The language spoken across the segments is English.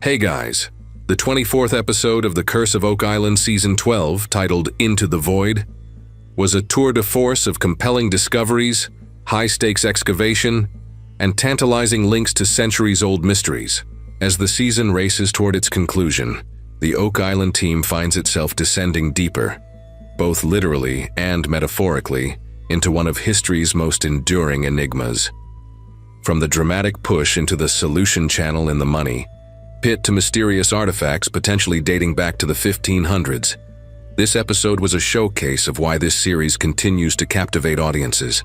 Hey guys, the 24th episode of The Curse of Oak Island Season 12, titled Into the Void, was a tour de force of compelling discoveries, high-stakes excavation, and tantalizing links to centuries-old mysteries. As the season races toward its conclusion, the Oak Island team finds itself descending deeper, both literally and metaphorically, into one of history's most enduring enigmas. From the dramatic push into the solution channel in the money pit to mysterious artifacts potentially dating back to the 1500s, this episode was a showcase of why this series continues to captivate audiences.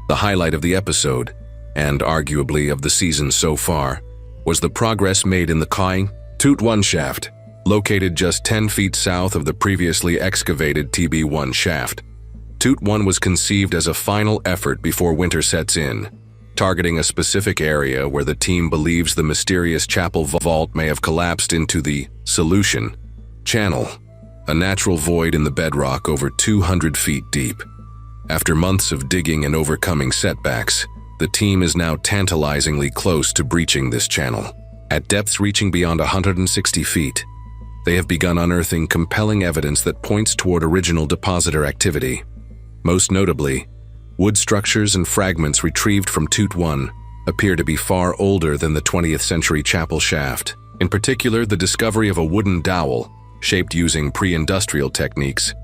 The highlight of the episode, and arguably of the season so far, was the progress made in the Kai Toot-1 shaft, located just 10 feet south of the previously excavated TB-1 shaft. Toot-1 was conceived as a final effort before winter sets in, targeting a specific area where the team believes the mysterious chapel vault may have collapsed into the solution channel, a natural void in the bedrock over 200 feet deep. After months of digging and overcoming setbacks, the team is now tantalizingly close to breaching this channel. At depths reaching beyond 160 feet, they have begun unearthing compelling evidence that points toward original depositor activity. Most notably, wood structures and fragments retrieved from Toot-1 appear to be far older than the 20th century chapel shaft. In particular, the discovery of a wooden dowel, shaped using pre-industrial techniques,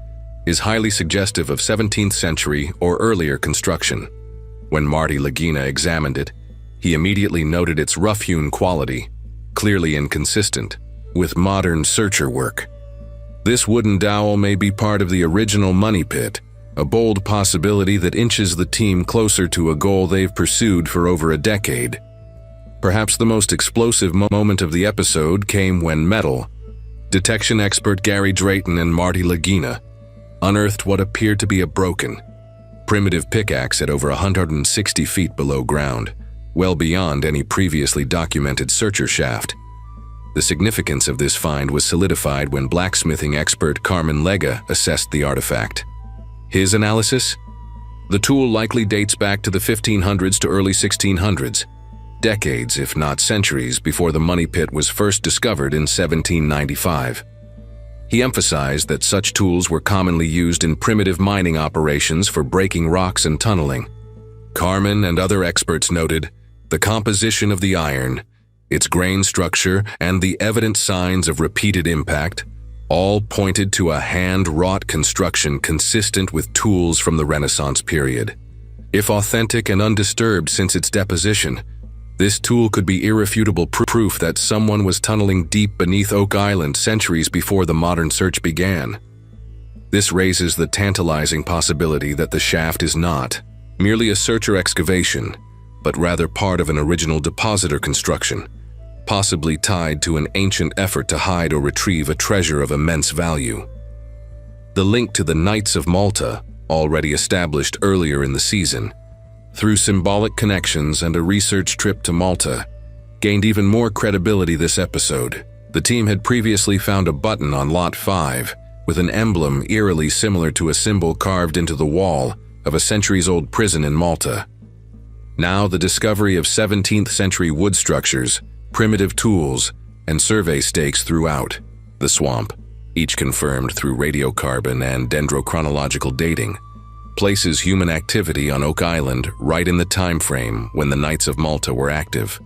is highly suggestive of 17th century or earlier construction. When Marty Lagina examined it, he immediately noted its rough-hewn quality, clearly inconsistent with modern searcher work. This wooden dowel may be part of the original money pit, a bold possibility that inches the team closer to a goal they've pursued for over a decade. Perhaps the most explosive moment of the episode came when metal detection expert Gary Drayton and Marty Lagina unearthed what appeared to be a broken, primitive pickaxe at over 160 feet below ground, well beyond any previously documented searcher shaft. The significance of this find was solidified when blacksmithing expert Carmen Lega assessed the artifact. His analysis? The tool likely dates back to the 1500s to early 1600s, decades if not centuries before the money pit was first discovered in 1795. He emphasized that such tools were commonly used in primitive mining operations for breaking rocks and tunneling. Carmen and other experts noted the composition of the iron, its grain structure, and the evident signs of repeated impact all pointed to a hand-wrought construction consistent with tools from the Renaissance period. If authentic and undisturbed since its deposition, this tool could be irrefutable proof that someone was tunneling deep beneath Oak Island centuries before the modern search began. This raises the tantalizing possibility that the shaft is not merely a searcher excavation, but rather part of an original depositor construction, possibly tied to an ancient effort to hide or retrieve a treasure of immense value. The link to the Knights of Malta, already established earlier in the season, through symbolic connections and a research trip to Malta, gained even more credibility this episode. The team had previously found a button on Lot 5 with an emblem eerily similar to a symbol carved into the wall of a centuries-old prison in Malta. Now the discovery of 17th century wood structures, primitive tools, and survey stakes throughout the swamp, each confirmed through radiocarbon and dendrochronological dating, places human activity on Oak Island right in the time frame when the Knights of Malta were active.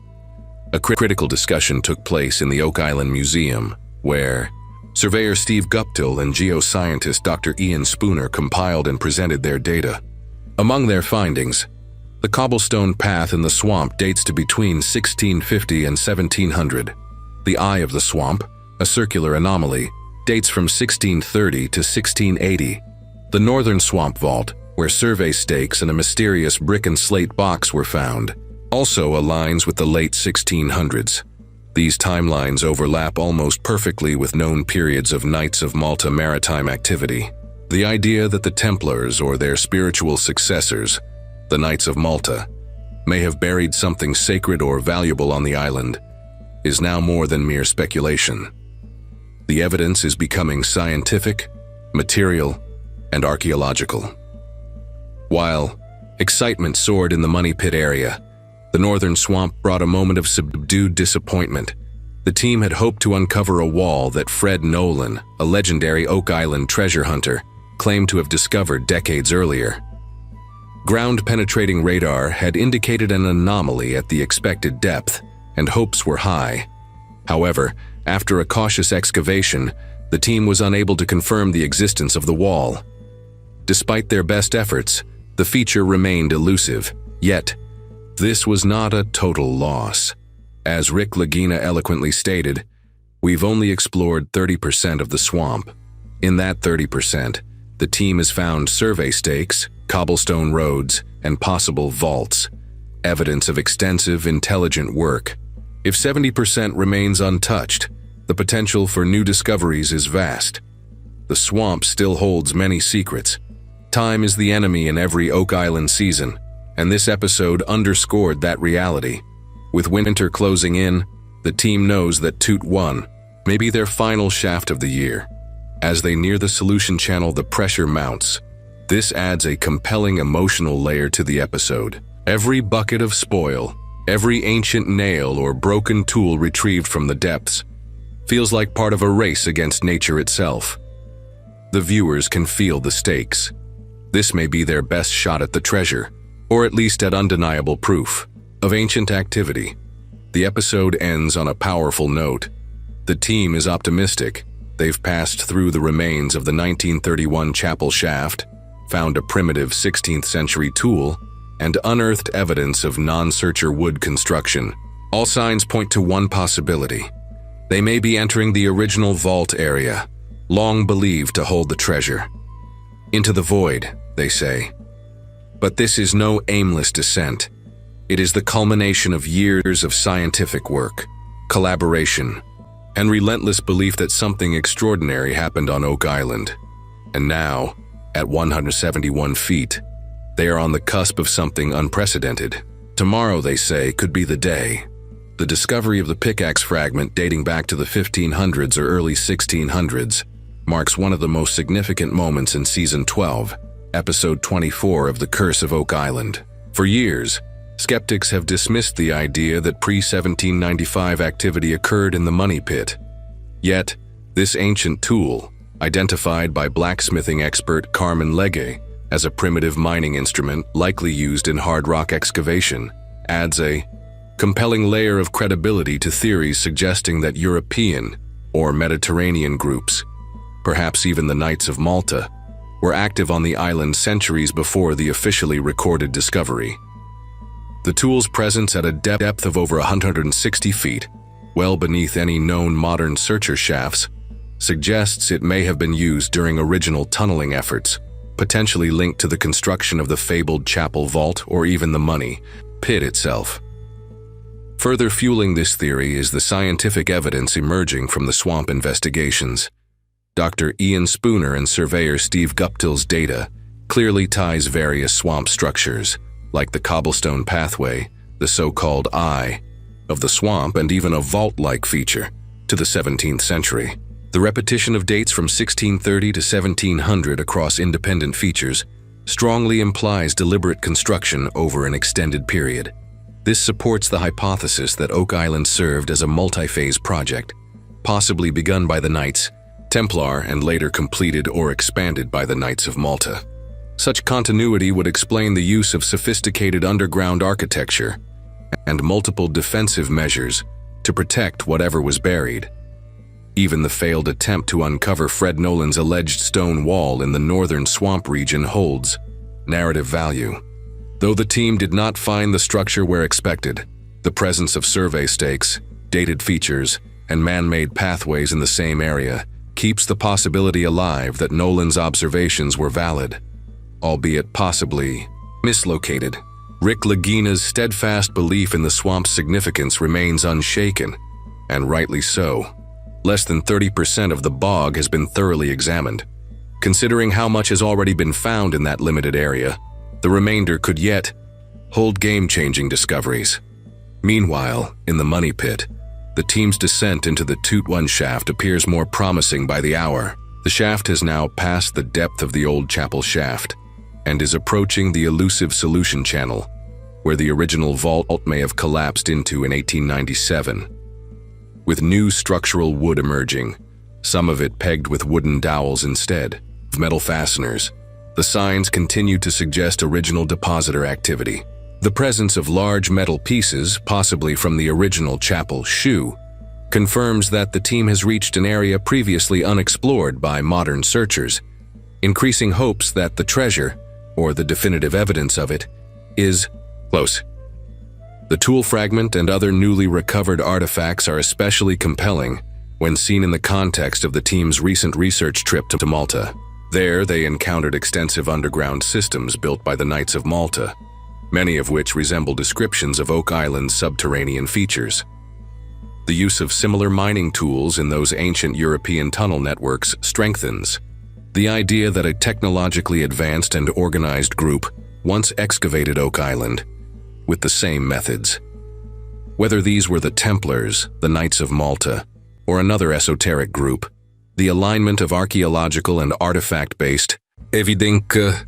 A critical discussion took place in the Oak Island Museum, where surveyor Steve Guptill and geoscientist Dr. Ian Spooner compiled and presented their data. Among their findings, the cobblestone path in the swamp dates to between 1650 and 1700. The Eye of the Swamp, a circular anomaly, dates from 1630 to 1680. The Northern Swamp Vault, where survey stakes and a mysterious brick and slate box were found, also aligns with the late 1600s. These timelines overlap almost perfectly with known periods of Knights of Malta maritime activity. The idea that the Templars or their spiritual successors, the Knights of Malta, may have buried something sacred or valuable on the island is now more than mere speculation. The evidence is becoming scientific, material, and archaeological. While excitement soared in the money pit area, the northern swamp brought a moment of subdued disappointment. The team had hoped to uncover a wall that Fred Nolan, a legendary Oak Island treasure hunter, claimed to have discovered decades earlier. Ground-penetrating radar had indicated an anomaly at the expected depth, and hopes were high. However, after a cautious excavation, the team was unable to confirm the existence of the wall. Despite their best efforts, the feature remained elusive. Yet, this was not a total loss. As Rick Lagina eloquently stated, "We've only explored 30% of the swamp. In that 30%, the team has found survey stakes, cobblestone roads, and possible vaults, evidence of extensive, intelligent work. If 70% remains untouched, the potential for new discoveries is vast. The swamp still holds many secrets. Time is the enemy in every Oak Island season, and this episode underscored that reality. With winter closing in, the team knows that Toot 1 may be their final shaft of the year. As they near the solution channel, the pressure mounts. This adds a compelling emotional layer to the episode. Every bucket of spoil, every ancient nail or broken tool retrieved from the depths, feels like part of a race against nature itself. The viewers can feel the stakes. This may be their best shot at the treasure, or at least at undeniable proof of ancient activity. The episode ends on a powerful note. The team is optimistic. They've passed through the remains of the 1931 chapel shaft, found a primitive 16th century tool, and unearthed evidence of non-searcher wood construction. All signs point to one possibility. They may be entering the original vault area, long believed to hold the treasure. Into the void, they say. But this is no aimless descent. It is the culmination of years of scientific work, collaboration, and relentless belief that something extraordinary happened on Oak Island. And now, at 171 feet, they are on the cusp of something unprecedented. Tomorrow, they say, could be the day. The discovery of the pickaxe fragment dating back to the 1500s or early 1600s marks one of the most significant moments in Season 12, Episode 24 of The Curse of Oak Island. For years, skeptics have dismissed the idea that pre-1795 activity occurred in the money pit. Yet, this ancient tool, identified by blacksmithing expert Carmen Legge as a primitive mining instrument likely used in hard rock excavation, adds a compelling layer of credibility to theories suggesting that European or Mediterranean groups, perhaps even the Knights of Malta, were active on the island centuries before the officially recorded discovery. The tool's presence at a depth of over 160 feet, well beneath any known modern searcher shafts, suggests it may have been used during original tunneling efforts, potentially linked to the construction of the fabled chapel vault or even the money pit itself. Further fueling this theory is the scientific evidence emerging from the swamp investigations. Dr. Ian Spooner and surveyor Steve Guptill's data clearly ties various swamp structures, like the cobblestone pathway, the so-called eye of the swamp, and even a vault-like feature, to the 17th century. The repetition of dates from 1630 to 1700 across independent features strongly implies deliberate construction over an extended period. This supports the hypothesis that Oak Island served as a multi-phase project, possibly begun by the Knights Templar and later completed or expanded by the Knights of Malta. Such continuity would explain the use of sophisticated underground architecture and multiple defensive measures to protect whatever was buried. Even the failed attempt to uncover Fred Nolan's alleged stone wall in the northern swamp region holds narrative value. Though the team did not find the structure where expected, the presence of survey stakes, dated features, and man-made pathways in the same area keeps the possibility alive that Nolan's observations were valid, albeit possibly mislocated. Rick Lagina's steadfast belief in the swamp's significance remains unshaken, and rightly so. Less than 30% of the bog has been thoroughly examined. Considering how much has already been found in that limited area, the remainder could yet hold game-changing discoveries. Meanwhile, in the money pit, the team's descent into the Toot 1 shaft appears more promising by the hour. The shaft has now passed the depth of the old chapel shaft and is approaching the elusive solution channel, where the original vault may have collapsed into in 1897. with new structural wood emerging, some of it pegged with wooden dowels instead of metal fasteners. The signs continue to suggest original depositor activity. The presence of large metal pieces, possibly from the original chapel shoe, confirms that the team has reached an area previously unexplored by modern searchers, increasing hopes that the treasure, or the definitive evidence of it, is close. The tool fragment and other newly recovered artifacts are especially compelling when seen in the context of the team's recent research trip to Malta. There, they encountered extensive underground systems built by the Knights of Malta, many of which resemble descriptions of Oak Island's subterranean features. The use of similar mining tools in those ancient European tunnel networks strengthens the idea that a technologically advanced and organized group once excavated Oak Island with the same methods. Whether these were the Templars, the Knights of Malta, or another esoteric group, the alignment of archaeological and artifact-based evidence